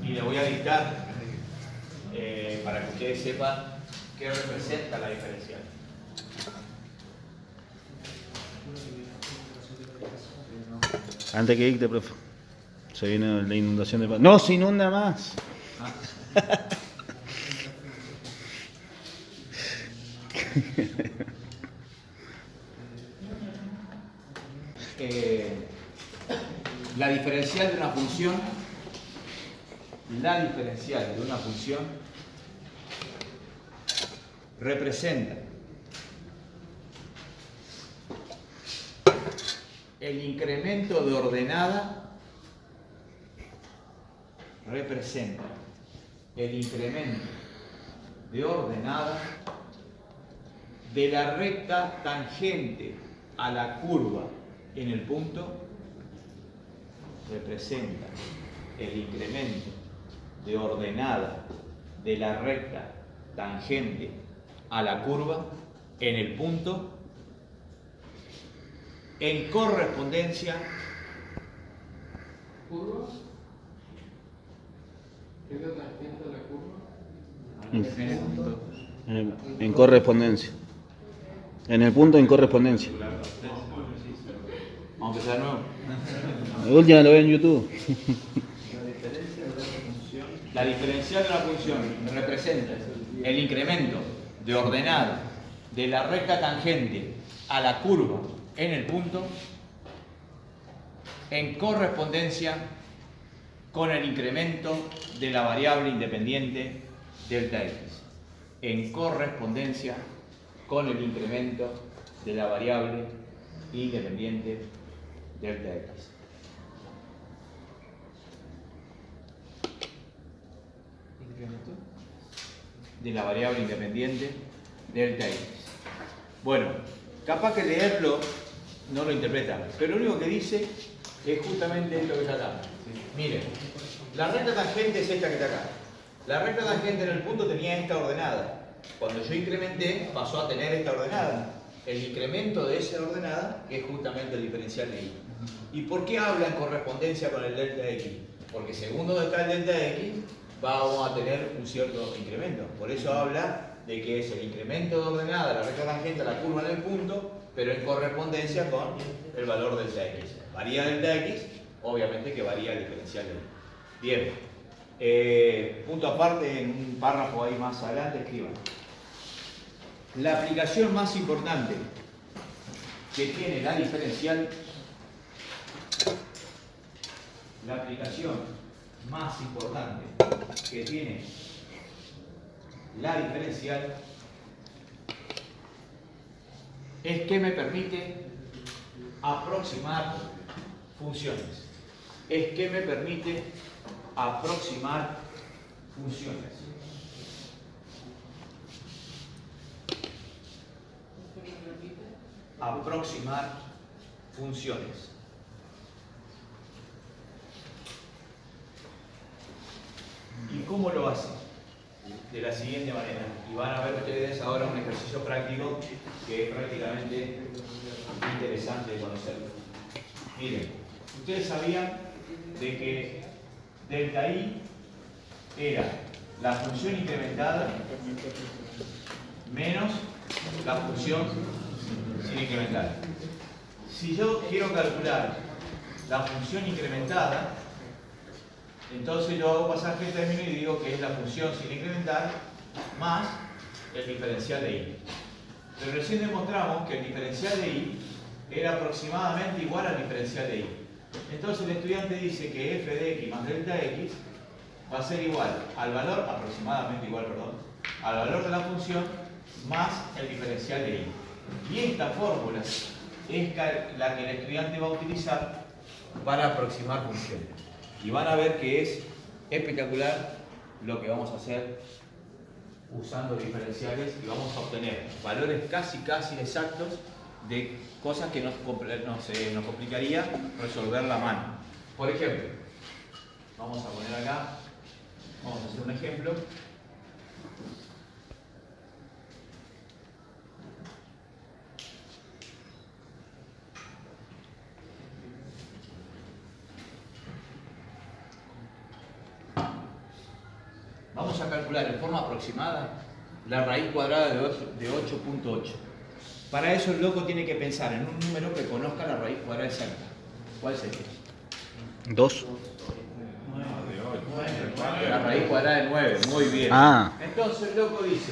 y le voy a dictar para que ustedes sepan qué representa la diferencial. Antes que dicte, profe. Se viene la inundación de... ¡No, se inunda más! La diferencial de una función, representa el incremento de ordenada, de la recta tangente a la curva en el punto, representa el incremento de ordenada de la recta tangente a la curva en el punto en correspondencia ¿Curva? ¿Qué es la tangente de la curva? En correspondencia. En el punto en correspondencia. Aunque sea nuevo. La última lo veo en YouTube. La diferencial de una función representa el incremento de ordenada de la recta tangente a la curva en el punto en correspondencia con el incremento de la variable independiente delta x. En correspondencia con el incremento de la variable independiente delta x. De la variable independiente delta x. Bueno, capaz que leerlo no lo interpreta, pero lo único que dice es justamente esto que está acá. Miren, la recta tangente es esta que está acá. La recta tangente en el punto tenía esta ordenada. Cuando yo incrementé, pasó a tener esta ordenada. El incremento de esa ordenada es justamente el diferencial de y. ¿Y por qué habla en correspondencia con el delta x? Porque según donde está el delta x, vamos a tener un cierto incremento. Por eso habla de que es el incremento de ordenada, la recta tangente a la curva en el punto, pero en correspondencia con el valor delta x. Varía delta x, obviamente que varía el diferencial de y. Bien. Punto aparte, en un párrafo ahí más adelante, escriban. La aplicación más importante que tiene la diferencial, es que me permite aproximar funciones. Aproximar funciones. ¿Y cómo lo hace? De la siguiente manera. Y van a ver ustedes ahora un ejercicio práctico que es prácticamente interesante de conocerlo. Miren, ustedes sabían de que delta i era la función incrementada menos la función sin incrementar. Si yo quiero calcular la función incrementada, Entonces yo hago pasaje de término y digo que es la función sin incrementar más el diferencial de y. Pero recién demostramos que el diferencial de y era aproximadamente igual al diferencial de y. Entonces el estudiante dice que f de x más delta x va a ser igual al valor, aproximadamente igual, perdón, al valor de la función más el diferencial de y. Y esta fórmula es la que el estudiante va a utilizar para aproximar funciones. Y van a ver que es espectacular lo que vamos a hacer usando diferenciales y vamos a obtener valores casi exactos de cosas que nos complicaría resolver la mano. Por ejemplo, vamos a poner acá, vamos a hacer un ejemplo. Vamos a calcular en forma aproximada la raíz cuadrada de 8.8. Para eso el loco tiene que pensar en un número que conozca la raíz cuadrada exacta. ¿Cuál sería? 2. La raíz cuadrada de 9, muy bien. Entonces el loco dice,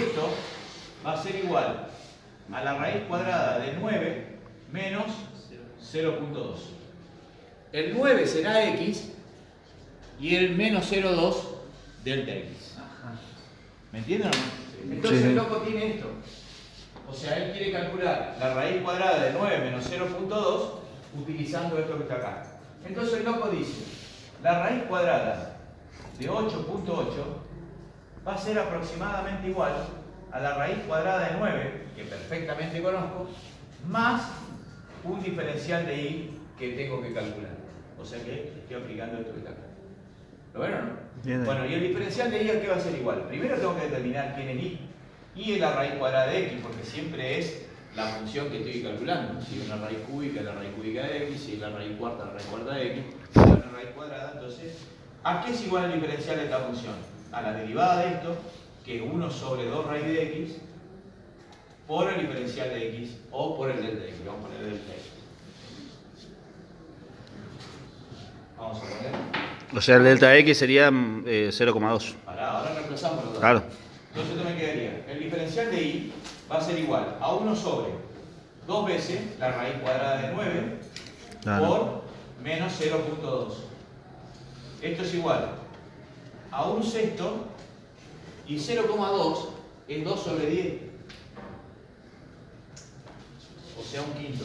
esto va a ser igual a la raíz cuadrada de 9 menos 0.2. El 9 será x y el menos 0.2 delta x. ¿Me entienden o no? Entonces Sí. el loco tiene esto. O sea, él quiere calcular la raíz cuadrada de 9 menos 0.2 utilizando esto que está acá. Entonces el loco dice, la raíz cuadrada de 8.8 va a ser aproximadamente igual a la raíz cuadrada de 9, que perfectamente conozco, más un diferencial de y que tengo que calcular. O sea que estoy aplicando esto que está acá. ¿Lo ven o no? Bien. Bueno, y el diferencial de y ¿a qué va a ser igual? Primero tengo que determinar quién es y. Y es la raíz cuadrada de x, porque siempre es la función que estoy calculando. Si es una raíz cúbica, es la raíz cúbica de x. Si es la raíz cuarta, la raíz cuarta de x. Si es una raíz cuadrada, entonces, ¿a qué es igual el diferencial de esta función? A la derivada de esto, que es 1 sobre 2 raíz de x, por el diferencial de x, o por el delta x. Vamos a poner delta x. Vamos a poner... O sea, el delta x sería 0,2. Ahora reemplazamos los dos. Claro. Entonces esto me quedaría. El diferencial de y va a ser igual a 1 sobre 2 veces la raíz cuadrada de 9 Claro. por menos 0.2. Esto es igual a 1 sexto y 0,2 es 2 sobre 10. O sea, 1/5.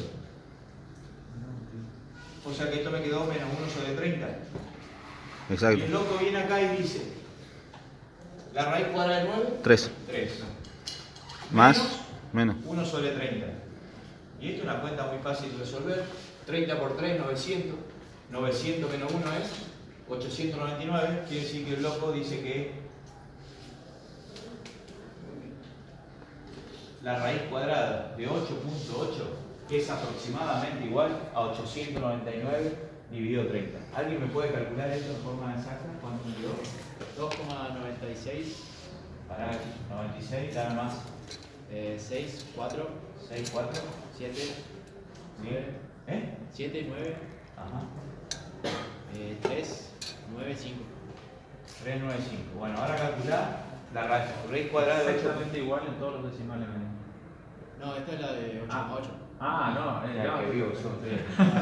O sea que esto me quedó menos 1 sobre 30. Y Exacto. el loco viene acá y dice, la raíz cuadrada de 9, 3. 3. Más, menos. 1 sobre 30. Y esto es una cuenta muy fácil de resolver. 30 por 3, 900. 900 menos 1 es 899. Quiere decir que el loco dice que la raíz cuadrada de 8.8 es aproximadamente igual a 899 dividido 30. ¿Alguien me puede calcular esto en forma exacta? ¿Cuánto me dio? 2,96, Para 96, dame más. 6, 4, 6, 4, 7, 9. 7, 9, Ajá. 3, 9, 5. 395. Bueno, ahora calcular la raíz cuadrada de 8. Exactamente igual en todos los decimales. No, esta es la de 8,8. Ah, no, Ya, que vivo son.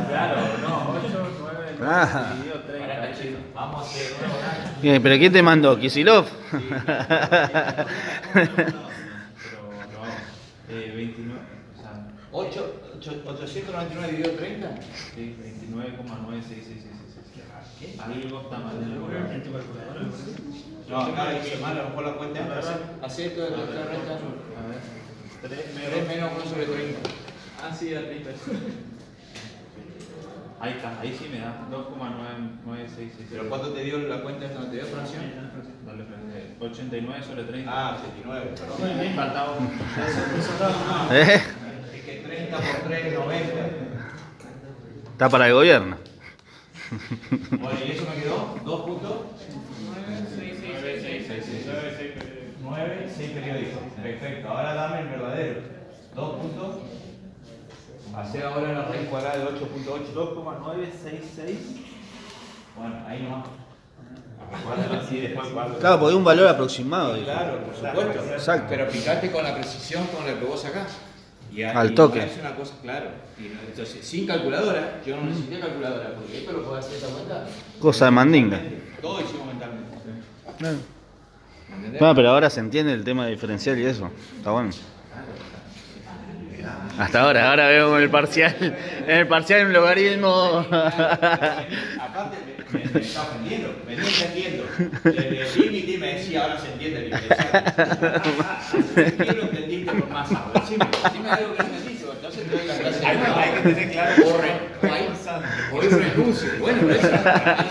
Claro, no, 8, 9, Ah. dividido 30. Ahora, chicos, vamos a hacer nuevo. Bien, ¿pero quién te mandó? ¿Kisilov? Pero lo hago. 29, o sea, 899 dividido 30. sí, 29,96666. Algo está mal. No, acá dice mal, a lo mejor la cuenta es. Hace esto de la resta. A ver, 3 menos 1 sobre 30. Ah, sí, da 30. ahí está, ahí sí me da 2,966. ¿Pero cuánto te dio la cuenta esta? ¿Te dio fracción? Dale, 89 sobre 30. Ah, 79, perdón. Me faltaba un. ¿Eh? Es que 30 por 3 es 90. Está para el gobierno. Bueno, y eso me quedó 2 puntos. 9, 6 periódicos. Perfecto. Ahora dame el verdadero. 2 puntos. Hacer ahora la raíz cuadrada de 8.8. 2,966. Bueno, ahí nomás. Guárdalo así, después guárdalo. Claro, porque es un valor aproximado. dijo. Claro, por supuesto. Exacto. Pero fijate con la precisión con la que vos sacás. Al toque. No es una cosa, claro. Y no- entonces, sin calculadora, yo no necesité calculadora, porque esto lo puedo hacer esta cuenta. Cosa de mandinga. Todo hicimos mentalmente. Claro. ¿Me entendés? Bueno, pero ahora se entiende el tema diferencial y eso. Está bueno. Hasta ahora veo en el parcial. En el parcial un logaritmo. Aparte, me está ofendiendo, me está entendiendo. El límite me decía, ahora se entiende el diferencial. ¿Qué lo entendiste por masa? Decime algo que no entendí, yo, entonces te doy la clase. Hay que tener claro Hoy renuncio. Bueno, pero eso ahora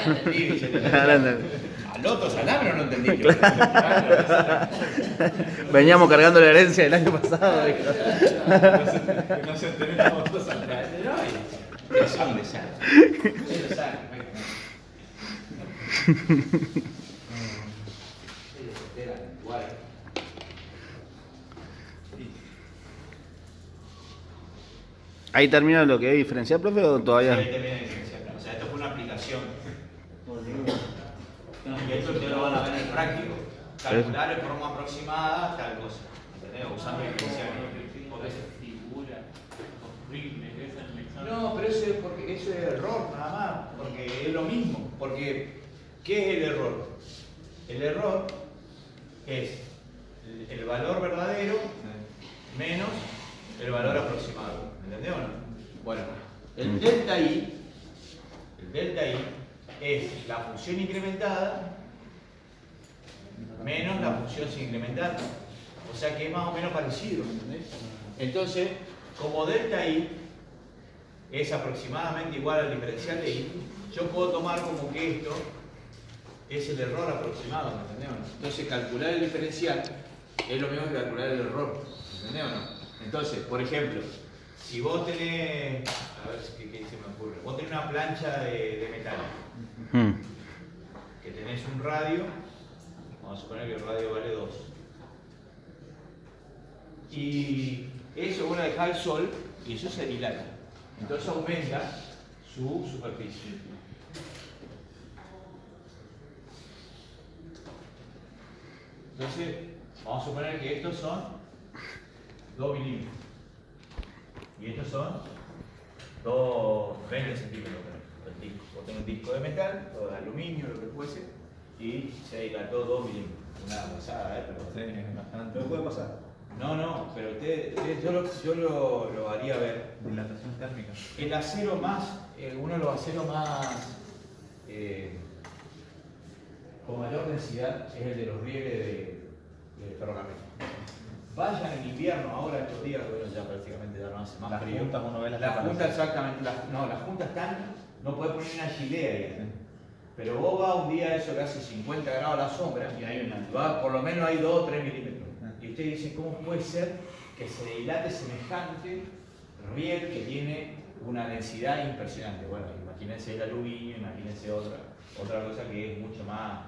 entendí. Ahora entendí. Al otro salambre no entendí yo. Veníamos cargando la herencia del año pasado. dijo. que no se tenemos todos al revés. Es un desastre. Es un desastre. Ahí termina lo que es diferencial, profe, o Ahí todavía. termina de diferenciar. O sea, esto fue una aplicación. Y esto ustedes lo van a ver en el práctico. Calcular en forma aproximada tal cosa. ¿Entendés? Usando diferencial. Por eso. No, pero eso es porque eso es error nada más, porque es lo mismo. Porque, ¿qué es el error? El error es el valor verdadero menos el valor aproximado. ¿Entendés o no? Bueno, el delta I es la función incrementada menos la función sin incrementar. O sea que es más o menos parecido, ¿me entendés? Entonces, como delta I es aproximadamente igual al diferencial de I, yo puedo tomar como que esto es el error aproximado, ¿me entendés o no? Entonces, calcular el diferencial es lo mismo que calcular el error, ¿me entendés o no? Entonces, por ejemplo, si vos tenés, a ver qué se me ocurre, vos tenés una plancha de metal, Hmm. que tenés un radio, vamos a suponer que el radio vale 2. Y eso vos la dejás al sol y eso se dilata. Entonces aumenta su superficie. Entonces, vamos a suponer que estos son 2 milímetros. Y estos son 20 centímetros. El disco. Vos tenés un disco de metal, o de aluminio, lo que fuese, y se dilató 2 milímetros. Una pasada, pero. Sí, es bastante. ¿Pero puede pasar? No, pero yo lo haría ver. Dilatación térmica. El acero más, uno de los aceros más con mayor densidad es el de los rieles de ferrocarril. Vayan en invierno, ahora estos días, bueno, ya prácticamente ya no hace más Las frío. juntas uno ve las Las separaciones. juntas exactamente, las juntas están, no podés poner una gilea ahí. Pero vos vas un día a eso que hace 50 grados a la sombra y hay por lo menos hay 2 o 3 milímetros. Y usted dice, ¿cómo puede ser que se dilate semejante riel que tiene una densidad impresionante? Bueno, imagínense el aluminio, imagínense otra cosa que es mucho más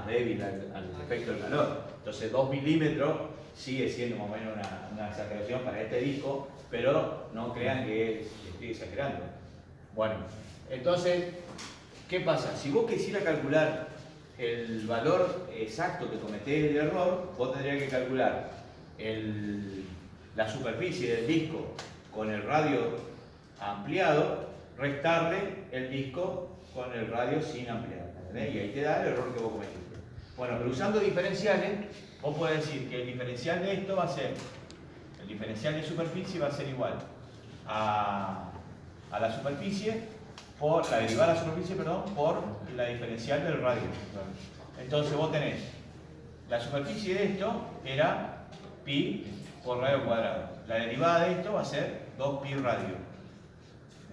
débil al efecto del calor. Entonces 2 milímetros sigue siendo más o menos una exageración para este disco, pero no crean que estoy exagerando. Bueno, entonces, ¿qué pasa? Si vos quisieras calcular el valor exacto que cometés el error, vos tendrías que calcular la superficie del disco con el radio ampliado, restarle el disco con el radio sin ampliar. ¿Entendés? Y ahí te da el error que vos cometiste. Bueno, pero usando diferenciales, vos podés decir que el diferencial de esto va a ser, el diferencial de superficie va a ser igual a la superficie, por la derivada de la superficie, perdón, por la diferencial del radio. Entonces vos tenés, la superficie de esto era pi por radio cuadrado. La derivada de esto va a ser 2pi radio.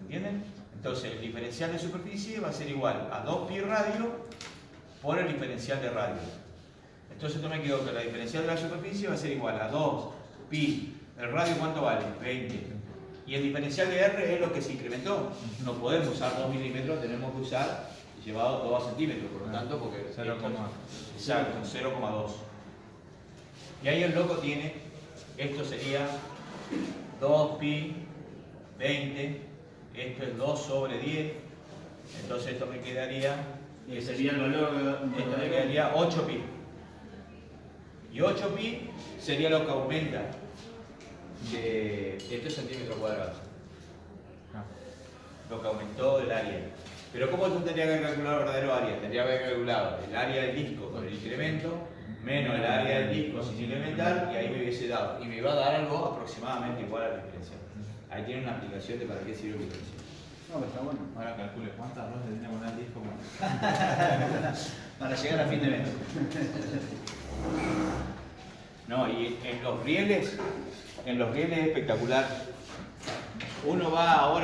¿Entienden? Entonces el diferencial de superficie va a ser igual a 2pi radio por el diferencial de radio. Entonces yo me quedo que la diferencial de la superficie va a ser igual a 2pi. ¿El radio cuánto vale? 20. Y el diferencial de R es lo que se incrementó. No podemos usar 2 milímetros, tenemos que usar llevado todo a centímetros, por lo tanto, porque 0,2. Exacto, 0,2. Y ahí el loco tiene, esto sería 2pi 20, esto es 2 sobre 10, Entonces esto me quedaría, Y sería el valor esto me quedaría 8 pi. Y 8 pi sería lo que aumenta de este centímetro cuadrado. Lo que aumentó el área. Pero ¿cómo tú tendrías que calcular el verdadero área? Tendría que haber calculado el área del disco con el incremento, menos el área del disco sin incrementar, y ahí me hubiese dado. Y me iba a dar algo aproximadamente igual a la diferencial. Ahí tiene una aplicación de para qué sirve la diferencial. No, pero está bueno. Ahora calcule cuántas arroz le tiene que poner al disco. Para llegar a fin de mes. No, y en los rieles es espectacular. Uno va ahora